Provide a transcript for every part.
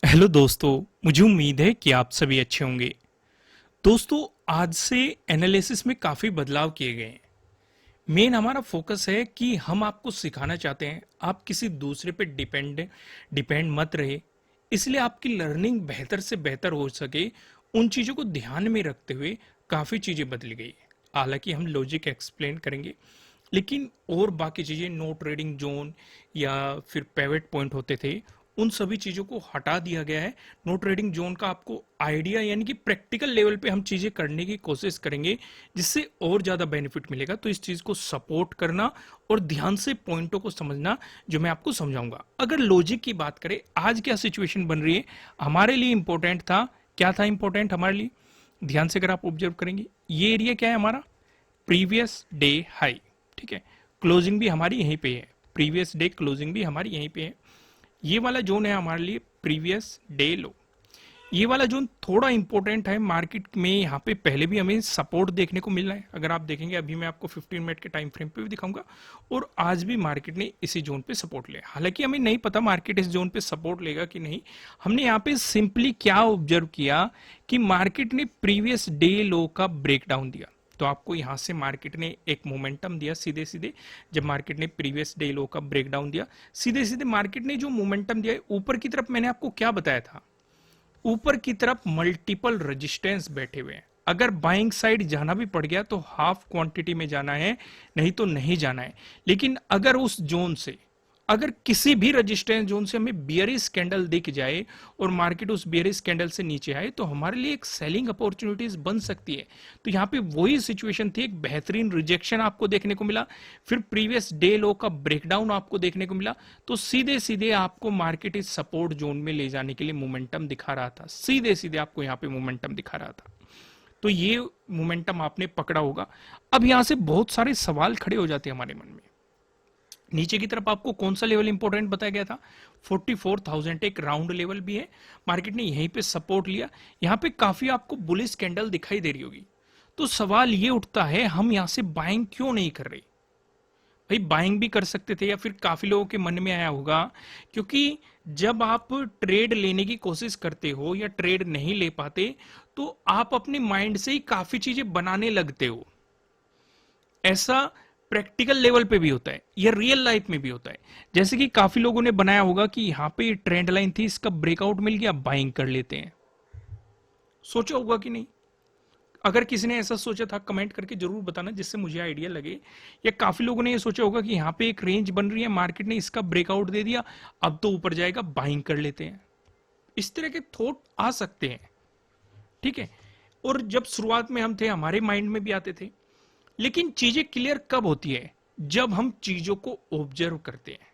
Hello दोस्तों। मुझे उम्मीद है कि आप सभी अच्छे होंगे। दोस्तों, आज से एनालिसिस में काफ़ी बदलाव किए गए हैं। मेन हमारा फोकस है कि हम आपको सिखाना चाहते हैं आप किसी दूसरे पे डिपेंड डिपेंड मत रहे। इसलिए आपकी लर्निंग बेहतर से बेहतर हो सके, उन चीज़ों को ध्यान में रखते हुए काफ़ी चीज़ें बदल गई हैं। हालांकि हम लॉजिक एक्सप्लेन करेंगे, लेकिन और बाकी चीज़ें नो ट्रेडिंग जोन या फिर पेवेट पॉइंट होते थे, उन सभी चीज़ों को हटा दिया गया है। नो ट्रेडिंग जोन का आपको आइडिया यानी कि प्रैक्टिकल लेवल पे हम चीज़ें करने की कोशिश करेंगे, जिससे और ज़्यादा बेनिफिट मिलेगा। तो इस चीज़ को सपोर्ट करना और ध्यान से पॉइंटों को समझना, जो मैं आपको समझाऊंगा। अगर लॉजिक की बात करें, आज क्या सिचुएशन बन रही है हमारे लिए इंपॉर्टेंट था। क्या था इंपॉर्टेंट हमारे लिए? ध्यान से अगर आप ऑब्जर्व करेंगे, ये एरिया क्या है हमारा? Previous day high. ठीक है, क्लोजिंग भी हमारी यहीं पे है, प्रीवियस डे क्लोजिंग भी हमारी यहीं पे है। ये वाला जोन है हमारे लिए प्रीवियस डे लो। ये वाला जोन थोड़ा इंपॉर्टेंट है मार्केट में। यहाँ पे पहले भी हमें सपोर्ट देखने को मिल रहा है। अगर आप देखेंगे, अभी मैं आपको 15 मिनट के टाइम फ्रेम पे भी दिखाऊंगा, और आज भी मार्केट ने इसी जोन पे सपोर्ट लिया। हालांकि हमें नहीं पता मार्केट इस जोन पे सपोर्ट लेगा कि नहीं। हमने यहाँ पे सिंपली क्या ऑब्जर्व किया कि मार्केट ने प्रीवियस डे लो का ब्रेकडाउन दिया। तो आपको यहां से मार्केट ने एक मोमेंटम दिया सीधे सीधे। जब मार्केट ने प्रीवियस डे लो का ब्रेकडाउन दिया, सीधे सीधे मार्केट ने जो मोमेंटम दिया ऊपर की तरफ, मैंने आपको क्या बताया था? ऊपर की तरफ मल्टीपल रेजिस्टेंस बैठे हुए हैं। अगर बाइंग साइड जाना भी पड़ गया तो हाफ क्वांटिटी में जाना है, नहीं तो नहीं जाना है। लेकिन अगर उस जोन से, अगर किसी भी रेजिस्टेंस जोन से हमें बियरिश कैंडल दिख जाए और मार्केट उस बियरिश कैंडल से नीचे आए, तो हमारे लिए एक सेलिंग अपॉर्चुनिटीज बन सकती है। तो यहाँ पे वही सिचुएशन थी, एक बेहतरीन रिजेक्शन आपको देखने को मिला, फिर प्रीवियस डे लो का ब्रेकडाउन आपको देखने को मिला। तो सीधे सीधे आपको मार्केट इस सपोर्ट जोन में ले जाने के लिए मोमेंटम दिखा रहा था, सीधे सीधे आपको यहाँ पे मोमेंटम दिखा रहा था। तो ये मोमेंटम आपने पकड़ा होगा। अब यहां से बहुत सारे सवाल खड़े हो जाते हैं हमारे मन में। नीचे की तरफ आपको कौन सा लेवल इंपॉर्टेंट बताया गया था? 44,000 एक राउंड लेवल भी है। मार्केट ने यहीं पे सपोर्ट लिया। यहां पे काफी आपको बुलिश कैंडल दिखाई दे रही होगी। तो सवाल ये उठता है, हम यहां से बाइंग क्यों नहीं कर रहे? भाई बाइंग भी कर सकते थे, या फिर काफी लोगों के मन में आया होगा क्योंकि जब आप ट्रेड लेने की कोशिश करते हो या ट्रेड नहीं ले पाते, तो आप अपने माइंड से ही काफी चीजें बनाने लगते हो। ऐसा प्रैक्टिकल लेवल पे भी होता है या रियल लाइफ में भी होता है। जैसे कि काफी लोगों ने बनाया होगा कि यहां पे ट्रेंड लाइन थी, इसका ब्रेकआउट मिल गया, बाइंग कर लेते हैं। सोचा होगा कि नहीं? अगर किसी ने ऐसा सोचा था, कमेंट करके जरूर बताना, जिससे मुझे आइडिया लगे। या काफी लोगों ने ये सोचा होगा कि यहाँ पे एक रेंज बन रही है, मार्केट ने इसका ब्रेकआउट दे दिया, अब तो ऊपर जाएगा, बाइंग कर लेते हैं। इस तरह के थॉट आ सकते हैं। ठीक है, और जब शुरुआत में हम थे, हमारे माइंड में भी आते थे। लेकिन चीजें क्लियर कब होती है? जब हम चीजों को ऑब्जर्व करते हैं।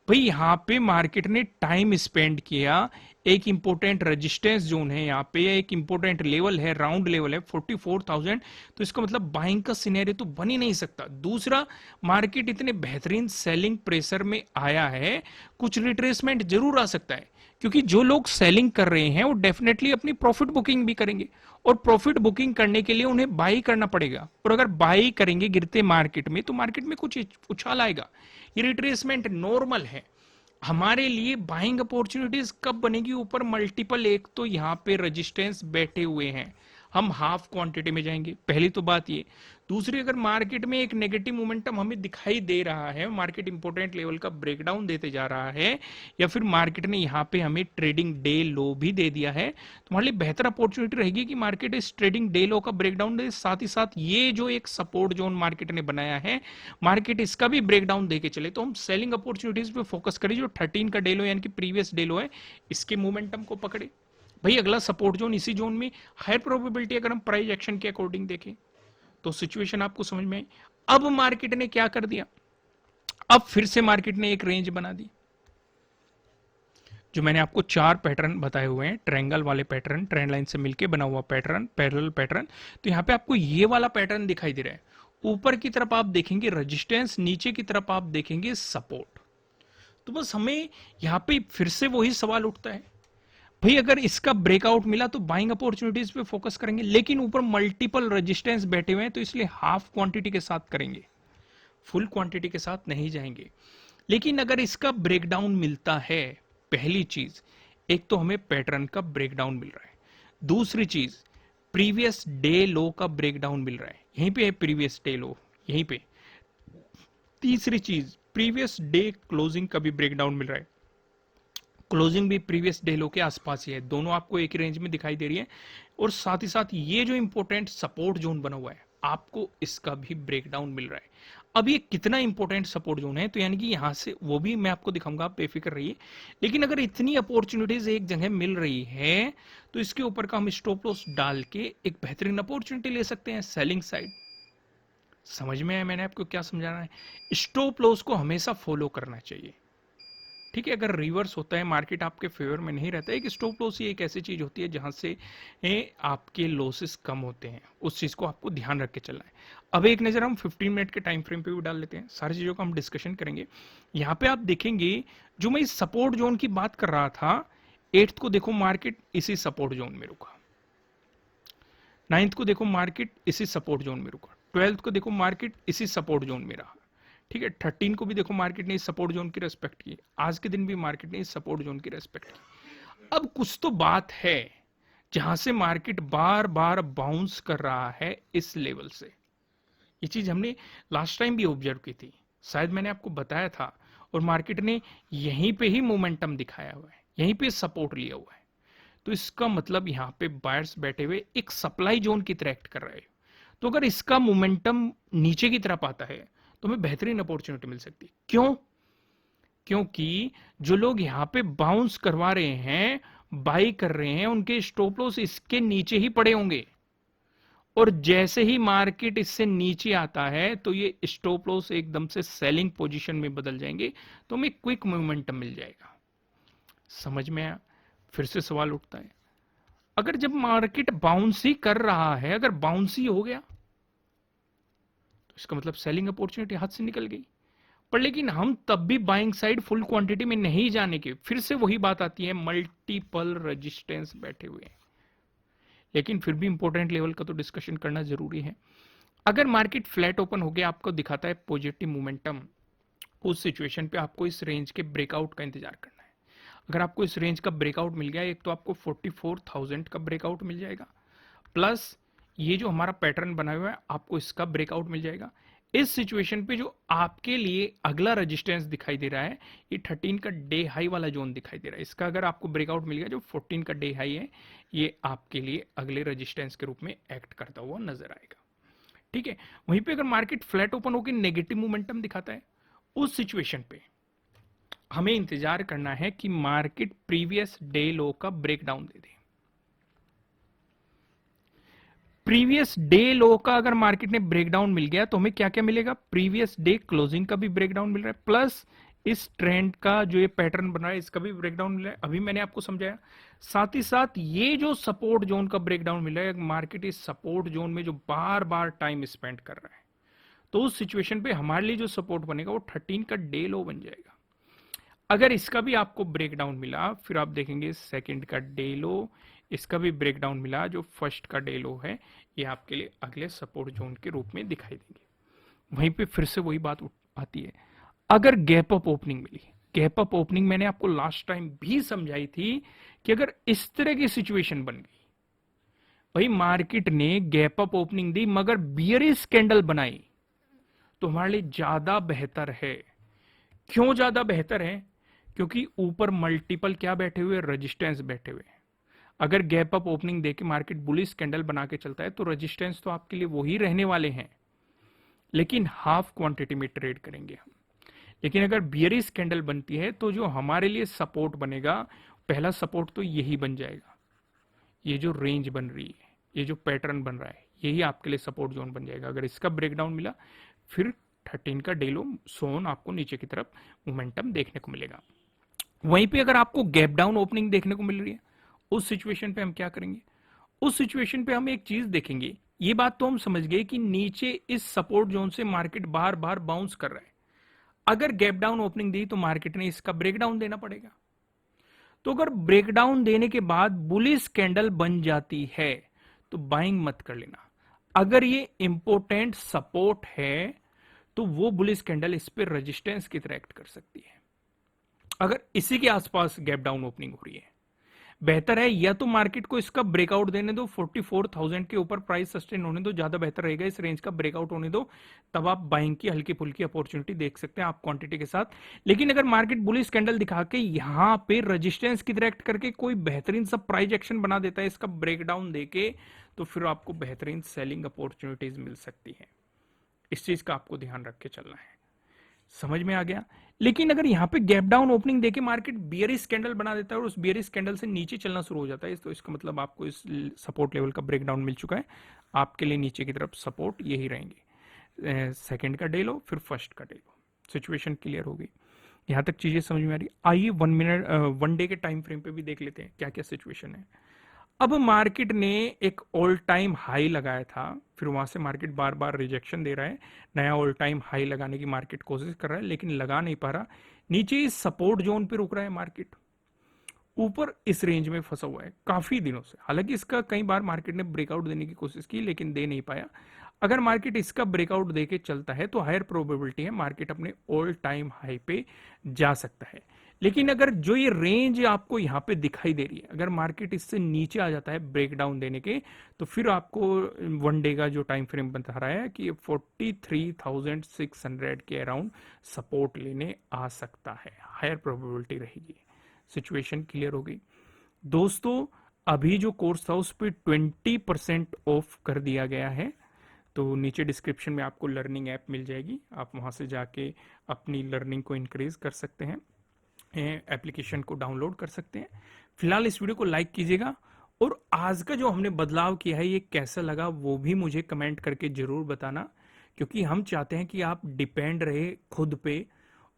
भाई यहाँ पे मार्केट ने टाइम स्पेंड किया, एक इंपॉर्टेंट रेजिस्टेंस जोन है, यहाँ पे एक इंपॉर्टेंट लेवल है, राउंड लेवल है 44,000। तो इसका मतलब बाइंग का सिनेरियो तो बन ही नहीं सकता। दूसरा, मार्केट इतने बेहतरीन सेलिंग प्रेशर में आया है, कुछ रिट्रेसमेंट जरूर आ सकता है, क्योंकि जो लोग सेलिंग कर रहे हैं वो डेफिनेटली अपनी प्रॉफिट बुकिंग भी करेंगे, और प्रॉफिट बुकिंग करने के लिए उन्हें बाई करना पड़ेगा। और अगर बाई करेंगे गिरते मार्केट में, तो मार्केट में कुछ उछाल आएगा। ये रिट्रेसमेंट नॉर्मल है। हमारे लिए बाइंग अपॉर्चुनिटीज कब बनेगी? ऊपर मल्टीपल, एक तो यहाँ पे रेजिस्टेंस बैठे हुए हैं, हम हाफ क्वांटिटी में जाएंगे, पहली तो बात ये। दूसरी, अगर मार्केट में एक नेगेटिव मोमेंटम हमें दिखाई दे रहा है, मार्केट इंपोर्टेंट लेवल का ब्रेकडाउन देते जा रहा है, या फिर मार्केट ने यहाँ पे हमें ट्रेडिंग डे लो भी दे दिया है, तो हमारे लिए बेहतर अपॉर्चुनिटी रहेगी कि मार्केट इस ट्रेडिंग डे लो का ब्रेकडाउन दे। साथ ही साथ ये जो एक सपोर्ट जोन मार्केट ने बनाया है, मार्केट इसका भी ब्रेकडाउन देके चले, तो हम सेलिंग अपॉर्चुनिटीज पे फोकस करें। जो 13 का डे लो यानी कि प्रीवियस डे लो है, इसके मोमेंटम को पकड़े। भाई अगला सपोर्ट जोन इसी जोन में, हायर प्रोबेबिलिटी अगर हम प्राइस एक्शन के अकॉर्डिंग देखें, तो सिचुएशन आपको समझ में आई। अब मार्केट ने क्या कर दिया? अब फिर से मार्केट ने एक रेंज बना दी। जो मैंने आपको चार पैटर्न बताए हुए हैं, ट्रायंगल वाले पैटर्न, ट्रेंड लाइन से मिलकर बना हुआ पैटर्न, पैरेलल पैटर्न, तो यहां पे आपको ये वाला पैटर्न दिखाई दे रहा है। ऊपर की तरफ आप देखेंगे रेजिस्टेंस, नीचे की तरफ आप देखेंगे सपोर्ट। तो बस हमें यहां पे फिर से वही सवाल उठता है, भाई अगर इसका ब्रेकआउट मिला तो बाइंग अपॉर्चुनिटीज पे फोकस करेंगे, लेकिन ऊपर मल्टीपल रेजिस्टेंस बैठे हुए हैं, तो इसलिए हाफ क्वांटिटी के साथ करेंगे, फुल क्वांटिटी के साथ नहीं जाएंगे। लेकिन अगर इसका ब्रेकडाउन मिलता है, पहली चीज, एक तो हमें पैटर्न का ब्रेकडाउन मिल रहा है, दूसरी चीज प्रीवियस डे लो का ब्रेकडाउन मिल रहा है, यहीं पे है प्रीवियस डे लो, यहीं पे। तीसरी चीज प्रीवियस डे क्लोजिंग का भी ब्रेकडाउन मिल रहा है, क्लोजिंग भी प्रीवियस डे लो के आसपास ही है, दोनों आपको एक ही रेंज में दिखाई दे रही है। और साथ ही साथ ये जो इंपॉर्टेंट सपोर्ट जोन बना हुआ है, आपको इसका भी ब्रेकडाउन मिल रहा है। अब ये कितना इंपॉर्टेंट सपोर्ट जोन है, तो यानी कि यहां से वो भी मैं आपको दिखाऊंगा, आप बेफिक्र रहिए। लेकिन अगर इतनी अपॉर्चुनिटीज एक जगह मिल रही है, तो इसके ऊपर का हम स्टॉप लॉस डाल के एक बेहतरीन अपॉर्चुनिटी ले सकते हैं सेलिंग साइड। समझ में आया मैंने आपको क्या समझाना है? स्टॉप लॉस को हमेशा फॉलो करना चाहिए, ठीक है। अगर रिवर्स होता है, मार्केट आपके फेवर में नहीं रहता है, एक स्टॉप लॉस ही एक ऐसी चीज होती है जहां से आपके लॉसेस कम होते हैं, उस चीज को आपको ध्यान रख के चलना है। अब एक नजर हम 15 मिनट के टाइम फ्रेम पे भी डाल लेते हैं, सारी चीजों का हम डिस्कशन करेंगे। यहाँ पे आप देखेंगे जो मैं इस सपोर्ट जोन की बात कर रहा था, 8th को देखो मार्केट इसी सपोर्ट जोन में रुका, 9th को देखो मार्केट इसी सपोर्ट जोन में रुका, 12th को देखो मार्केट इसी सपोर्ट जोन में रहा, ठीक है। 13 को भी देखो मार्केट ने इस सपोर्ट जोन की रेस्पेक्ट की, आज के दिन भी मार्केट ने इस सपोर्ट जोन की रेस्पेक्ट की। अब कुछ तो बात है जहां से मार्केट बार बार बाउंस कर रहा है इस लेवल से। ये चीज हमने लास्ट टाइम भी ऑब्जर्व की थी, शायद मैंने आपको बताया था। और मार्केट ने यहीं पे ही मोमेंटम दिखाया हुआ है, यहीं पे सपोर्ट लिया हुआ है। तो इसका मतलब यहाँ पे बायर्स बैठे हुए एक सप्लाई जोन की तरह एक्ट कर रहे हैं। तो अगर इसका मोमेंटम नीचे की तरफ आता है, तो हमें बेहतरीन अपॉर्चुनिटी मिल सकती है। क्यों? क्योंकि जो लोग यहां पे बाउंस करवा रहे हैं, बाई कर रहे हैं, उनके स्टॉप लॉस इसके नीचे ही पड़े होंगे। और जैसे ही मार्केट इससे नीचे आता है, तो ये स्टॉप लॉस एकदम से सेलिंग पोजीशन में बदल जाएंगे, तो हमें क्विक मोमेंटम मिल जाएगा। समझ में आया? फिर से सवाल उठता है, अगर जब मार्केट बाउंस ही कर रहा है, अगर बाउंस ही हो गया, तो इसका मतलब सेलिंग अपॉर्चुनिटी हाथ से निकल गई। पर लेकिन हम तब भी बाइंग साइड फुल क्वांटिटी में नहीं जाने के, फिर से वही बात आती है, मल्टीपल रेजिस्टेंस बैठे हुए हैं। लेकिन फिर भी इंपॉर्टेंट लेवल का तो डिस्कशन करना जरूरी है। अगर मार्केट फ्लैट ओपन हो गया, आपको दिखाता है पॉजिटिव मोमेंटम, उस सिचुएशन पे आपको इस रेंज के ब्रेकआउट का इंतजार करना है। अगर आपको इस रेंज का ब्रेकआउट मिल गया, एक तो आपको 44,000 का ब्रेकआउट मिल जाएगा, प्लस ये जो हमारा पैटर्न बना हुआ है, आपको इसका ब्रेकआउट मिल जाएगा। इस सिचुएशन पे जो आपके लिए अगला रेजिस्टेंस दिखाई दे रहा है, ये 13 का डे हाई वाला जोन दिखाई दे रहा है। इसका अगर आपको ब्रेकआउट मिल गया, जो 14 का डे हाई है, ये आपके लिए अगले रेजिस्टेंस के रूप में एक्ट करता हुआ नजर आएगा, ठीक है। वहीं पे अगर मार्केट फ्लैट ओपन होकर नेगेटिव मोमेंटम दिखाता है, उस सिचुएशन पे हमें इंतजार करना है कि मार्केट प्रीवियस डे लो का ब्रेकडाउन दे दे। प्रीवियस डे लो का अगर मार्केट ने ब्रेकडाउन मिल गया, तो हमें क्या क्या मिलेगा? प्रीवियस डे क्लोजिंग का भी ब्रेकडाउन मिल रहा है, प्लस इस ट्रेंड का जो ये पैटर्न बन रहा है, इसका भी ब्रेकडाउन मिल रहा है, अभी मैंने आपको समझाया। साथ ही साथ ये जो सपोर्ट जोन का ब्रेकडाउन मिल रहा है, मार्केट इस सपोर्ट जोन में जो बार बार टाइम स्पेंड कर रहा है, तो उस सिचुएशन पे हमारे लिए जो सपोर्ट बनेगा वो 13 का डे लो बन जाएगा। अगर इसका भी आपको ब्रेकडाउन मिला, फिर आप देखेंगे सेकंड का डे लो, इसका भी ब्रेकडाउन मिला, जो फर्स्ट का डे लो है, ये आपके लिए अगले सपोर्ट जोन के रूप में दिखाई देंगे। वहीं पे फिर से वही बात आती है, अगर गैप अप ओपनिंग मिली, गैप अप ओपनिंग मैंने आपको लास्ट टाइम भी समझाई थी कि अगर इस तरह की सिचुएशन बन गई, भाई मार्केट ने गैप अप ओपनिंग दी मगर बियरिश कैंडल बनाई, तो हमारे लिए ज्यादा बेहतर है। क्यों ज्यादा बेहतर है? क्योंकि ऊपर मल्टीपल क्या बैठे हुए? रेजिस्टेंस बैठे हुए। अगर गैप अप ओपनिंग देके मार्केट बुलिश कैंडल बना के चलता है, तो रेजिस्टेंस तो आपके लिए वही रहने वाले हैं, लेकिन हाफ क्वांटिटी में ट्रेड करेंगे हम। लेकिन अगर बियरिश कैंडल बनती है, तो जो हमारे लिए सपोर्ट बनेगा, पहला सपोर्ट तो यही बन जाएगा, ये जो रेंज बन रही है, ये जो पैटर्न बन रहा है, यही आपके लिए सपोर्ट जोन बन जाएगा। अगर इसका ब्रेकडाउन मिला, फिर 13 का डे लो सोन आपको नीचे की तरफ मोमेंटम देखने को मिलेगा। वहीं पे अगर आपको गैप डाउन ओपनिंग देखने को मिल रही है, उस सिचुएशन पे हम क्या करेंगे? उस सिचुएशन पे हम एक चीज देखेंगे, ये बात तो हम समझ गए कि नीचे इस सपोर्ट जोन से मार्केट बार बार बाउंस कर रहा है। अगर गैप डाउन ओपनिंग दी, तो मार्केट ने इसका ब्रेकडाउन देना पड़ेगा। तो अगर ब्रेकडाउन देने के बाद बुलिश कैंडल बन जाती है, तो बाइंग मत कर लेना। अगर ये इंपॉर्टेंट सपोर्ट है, तो वो बुलिश कैंडल इस पर रेजिस्टेंस की तरह एक्ट कर सकती है। अगर इसी के आसपास गैप डाउन ओपनिंग हो रही है, बेहतर है या तो मार्केट को इसका ब्रेकआउट देने दो, 44,000 के ऊपर प्राइस सस्टेन होने दो, ज्यादा बेहतर रहेगा। इस रेंज का ब्रेकआउट होने दो, तब आप बाइंग की हल्की फुल्की अपॉर्चुनिटी देख सकते हैं आप क्वांटिटी के साथ। लेकिन अगर मार्केट बुलिश कैंडल दिखा के यहां पे रेजिस्टेंस की तरह एक्ट करके कोई बेहतरीन सा प्राइस एक्शन बना देता है इसका ब्रेकडाउन देके, तो फिर आपको बेहतरीन सेलिंग अपॉर्चुनिटीज मिल सकती है। इस चीज का आपको ध्यान रख के चलना है। समझ में आ गया। लेकिन अगर यहां पे गैप डाउन ओपनिंग देके मार्केट बियरिश कैंडल बना देता है और उस बियरिश कैंडल से नीचे चलना शुरू हो जाता है, तो इसका मतलब आपको इस सपोर्ट लेवल का ब्रेकडाउन मिल चुका है। आपके लिए नीचे की तरफ सपोर्ट यही रहेंगे। सेकंड का डे लो, फिर फर्स्ट का डे लो, सिचुएशन क्लियर होगी। यहां तक चीजें समझ में आ रही। आइए 1 डे के टाइम फ्रेम पे भी देख लेते हैं क्या क्या सिचुएशन है। अब मार्केट ने एक ऑल टाइम हाई लगाया था, फिर वहां से मार्केट बार बार रिजेक्शन दे रहा है, नया ऑल टाइम हाई लगाने की मार्केट कोशिश कर रहा है लेकिन लगा नहीं पा रहा। नीचे इस सपोर्ट जोन पे रुक रहा है मार्केट, ऊपर इस रेंज में फंसा हुआ है काफी दिनों से। हालांकि इसका कई बार मार्केट ने ब्रेकआउट देने की कोशिश की लेकिन दे नहीं पाया। अगर मार्केट इसका ब्रेकआउट देके चलता है तो हायर प्रोबेबिलिटी है मार्केट अपने ऑल टाइम हाई पे जा सकता है। लेकिन अगर जो ये रेंज आपको यहां पे दिखाई दे रही है, अगर मार्केट इससे नीचे आ जाता है ब्रेकडाउन देने के, तो फिर आपको 1 डे का जो टाइम फ्रेम बता रहा है कि 43,600 के अराउंड सपोर्ट लेने आ सकता है, हायर प्रोबेबिलिटी रहेगी। सिचुएशन क्लियर हो गई दोस्तों। अभी जो कोर्स था उस पर 20% ऑफ कर दिया गया है, तो नीचे डिस्क्रिप्शन में आपको लर्निंग ऐप मिल जाएगी, आप वहां से जाके अपनी लर्निंग को इंक्रीज कर सकते हैं, एप्लीकेशन को डाउनलोड कर सकते हैं। फिलहाल इस वीडियो को लाइक कीजिएगा और आज का जो हमने बदलाव किया है ये कैसा लगा वो भी मुझे कमेंट करके जरूर बताना, क्योंकि हम चाहते हैं कि आप डिपेंड रहे खुद पे,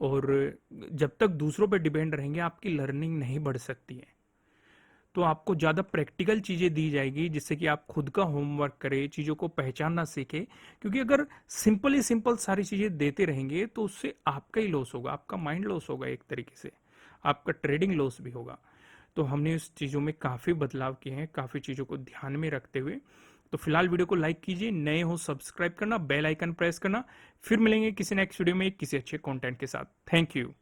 और जब तक दूसरों पे डिपेंड रहेंगे आपकी लर्निंग नहीं बढ़ सकती है। तो आपको ज्यादा प्रैक्टिकल चीजें दी जाएगी जिससे कि आप खुद का होमवर्क करें, चीजों को पहचानना सीखें। क्योंकि अगर सिंपल ही सिंपल सारी चीजें देते रहेंगे तो उससे आपका ही लॉस होगा, आपका माइंड लॉस होगा, एक तरीके से आपका ट्रेडिंग लॉस भी होगा। तो हमने इस चीजों में काफी बदलाव किए हैं, काफी चीजों को ध्यान में रखते हुए। तो फिलहाल वीडियो को लाइक कीजिए, नए हो सब्सक्राइब करना, बेल आइकन प्रेस करना। फिर मिलेंगे किसी नेक्स्ट वीडियो में किसी अच्छे कंटेंट के साथ। Thank you.